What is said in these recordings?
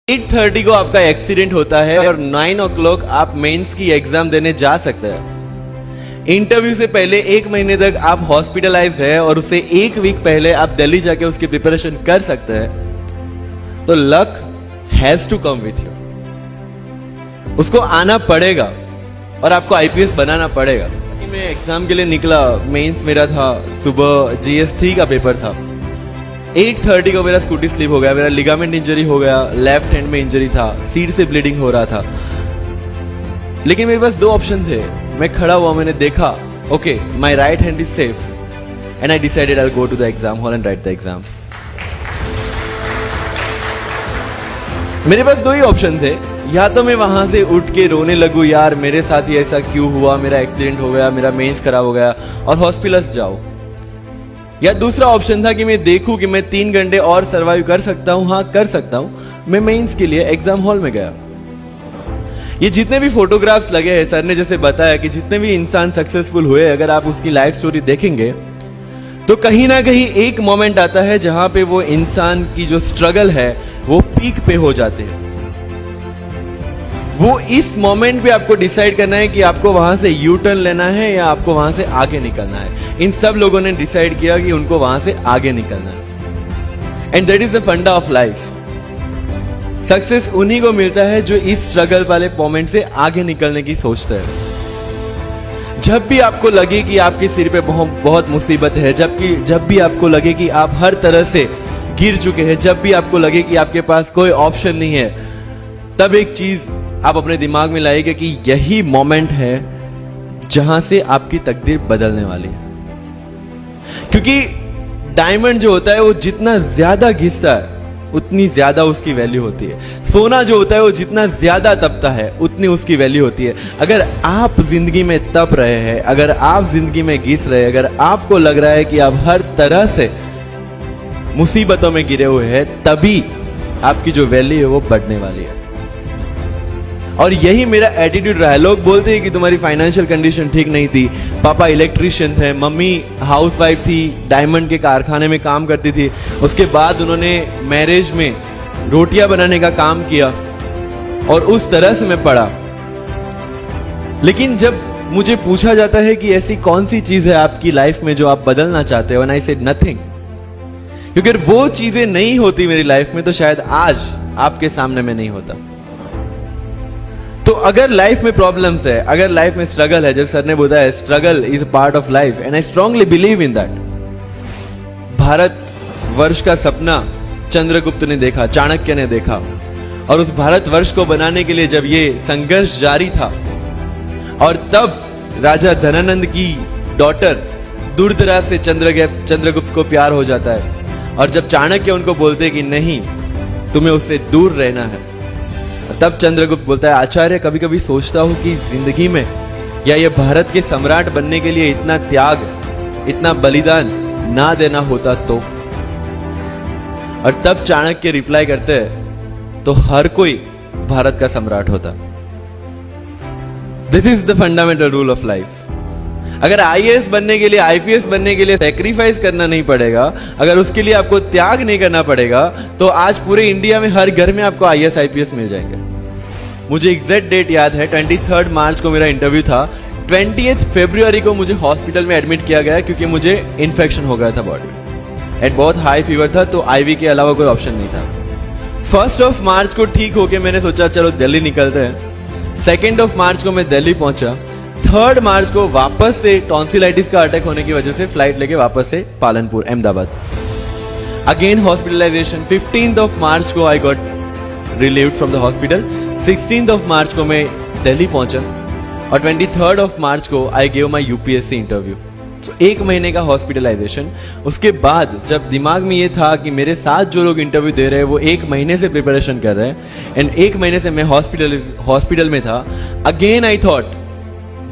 8:30 को आपका एक्सीडेंट होता है और 9 o'clock आप मेंस की एग्जाम देने जा सकते हैं। इंटरव्यू से पहले 1 महीने तक आप हॉस्पिटलाइज्ड है और उससे 1 वीक पहले आप दिल्ली जाके उसकी प्रिपरेशन कर सकते हैं। तो luck has to come with you, उसको आना पड़ेगा और आपको आईपीएस बनाना पड़ेगा। मैं एग्जाम के लिए निकला, मेंस मेरा था, सुबह जीएस3 का पेपर था। 8:30 को मेरा स्कूटी स्लिप हो गया, मेरा लिगामेंट इंजरी हो गया, लेफ्ट हैंड में इंजरी था, सीट से ब्लीडिंग हो रहा था। लेकिन मेरे पास 2 ऑप्शन थे। मैं खड़ा हुआ, मैंने देखा okay my right hand is safe and I decided I will go to the exam hall and write the exam. मेरे पास 2 ही ऑप्शन थे, या तो मैं वहां से उठ के रोने लगूं, यार मेरे साथ ही ऐसा क्यों हुआ, मेरा एक्सीडेंट हो गया, मेरा मेंस खराब हो गया और हॉस्पिटल जाओ, या दूसरा ऑप्शन था कि मैं देखूं कि मैं 3 घंटे और सरवाइव कर सकता हूं। हाँ कर सकता हूं। मैं मेंस के लिए एग्जाम हॉल में गया। ये जितने भी फोटोग्राफ्स लगे हैं, सर ने जैसे बताया कि जितने भी इंसान सक्सेसफुल हुए, अगर आप उसकी लाइफ स्टोरी देखेंगे तो कहीं ना कहीं एक मोमेंट आता है जहां पे वो इंसान की जो स्ट्रगल है वो पीक पे हो जाते हैं। वो इस मोमेंट पे आपको डिसाइड करना है कि आपको वहां से यू टर्न लेना है या आपको वहां से आगे निकलना है। इन सब लोगों ने डिसाइड किया कि उनको वहां से आगे निकलना है। एंड दैट इज द फंडा ऑफ लाइफ। सक्सेस उन्हीं को मिलता है जो इस स्ट्रगल वाले मोमेंट से आगे निकलने की सोचते हैं। जब भी आपको लगे कि आपके सिर पे बहुत मुसीबत है, जब भी आपको लगे कि आप हर तरह से गिर चुके हैं, जब भी आपको लगे कि आपके पास कोई ऑप्शन नहीं है, तब एक चीज आप अपने दिमाग में लाइएगा कि यही मोमेंट है जहां से आपकी तकदीर बदलने वाली है। क्योंकि डायमंड जो होता है वो जितना ज्यादा घिसता है उतनी ज्यादा उसकी वैल्यू होती है। सोना जो होता है वो जितना ज्यादा तपता है उतनी उसकी वैल्यू होती है। अगर आप जिंदगी में तप रहे हैं, अगर आप जिंदगी में घिस रहे हैं, अगर आपको लग रहा है कि आप हर तरह से मुसीबतों में गिरे हुए हैं, तभी आपकी जो वैल्यू है वो बढ़ने वाली है। और यही मेरा एटीट्यूड रहा है। लोग बोलते हैं कि तुम्हारी फाइनेंशियल कंडीशन ठीक नहीं थी, पापा इलेक्ट्रिशियन थे, मम्मी हाउसवाइफ थी, डायमंड के कारखाने में काम करती थी, उसके बाद उन्होंने मैरिज में रोटियां बनाने का काम किया और उस तरह से मैं पढ़ा। लेकिन जब मुझे पूछा जाता है कि ऐसी कौन सी चीज है आपकी लाइफ में जो आप बदलना चाहते हो, एंड आई सेड नथिंग। क्योंकि अगर वो चीजें नहीं होती मेरी लाइफ में तो शायद आज आपके सामने में नहीं होता। तो अगर लाइफ में प्रॉब्लम्स है, अगर लाइफ में स्ट्रगल है, जैसे सर ने बताया struggle is a part of life and I strongly believe in that. Bharat वर्ष का सपना चंद्रगुप्त ने देखा, चाणक्य ने देखा, और उस भारत वर्ष को बनाने के लिए जब ये संघर्ष जारी था और तब राजा धनानंद की डॉटर दुर्धरा से चंद्रगुप्त को प्यार हो जाता है, और जब चाणक्य उनको बोलते कि नहीं तुम्हें उससे दूर रहना है, तब चंद्रगुप्त बोलता है आचार्य कभी कभी सोचता हूं कि जिंदगी में या ये भारत के सम्राट बनने के लिए इतना त्याग, इतना बलिदान ना देना होता तो। और तब चाणक्य रिप्लाई करते हैं तो हर कोई भारत का सम्राट होता। This is the fundamental rule of life. अगर आईएएस बनने के लिए, आईपीएस बनने के लिए सैक्रिफाइस करना नहीं पड़ेगा, अगर उसके लिए आपको त्याग नहीं करना पड़ेगा, तो आज पूरे इंडिया में हर घर में आपको आईएएस आईपीएस मिल जाएंगे। मुझे एग्जैक्ट डेट याद है, 23 मार्च को मेरा इंटरव्यू था। 20 फरवरी को मुझे हॉस्पिटल में एडमिट किया गया क्योंकि मुझे इन्फेक्शन हो गया था बॉडी में एंड बहुत हाई फीवर था, तो आईवी के अलावा कोई ऑप्शन नहीं था। 1 मार्च को ठीक होके मैंने सोचा चलो दिल्ली निकलते हैं। 2 मार्च को मैं दिल्ली पहुंचा। 3 मार्च को वापस से टॉन्सिलाइटिस का अटैक होने की वजह से फ्लाइट लेके वापस से पालनपुर अहमदाबाद, अगेन हॉस्पिटलाइजेशन। 15 मार्च को I got relieved from the hospital. 16 मार्च को मैं दिल्ली पहुंचा और 23 मार्च को I gave my UPSC interview. तो 1 महीने का हॉस्पिटलाइजेशन। उसके बाद जब दिमाग में ये था कि मेरे साथ जो लोग इंटरव्यू दे रहे हैं वो 1 महीने से प्रिपरेशन कर रहे हैं एंड 1 महीने से मैं हॉस्पिटल में था, again I thought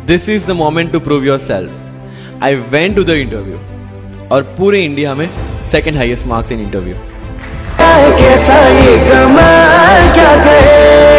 this is the moment to prove yourself. I went to the interview और पूरे इंडिया में 2nd highest marks in interview. कैसा ये कमाल क्या कहे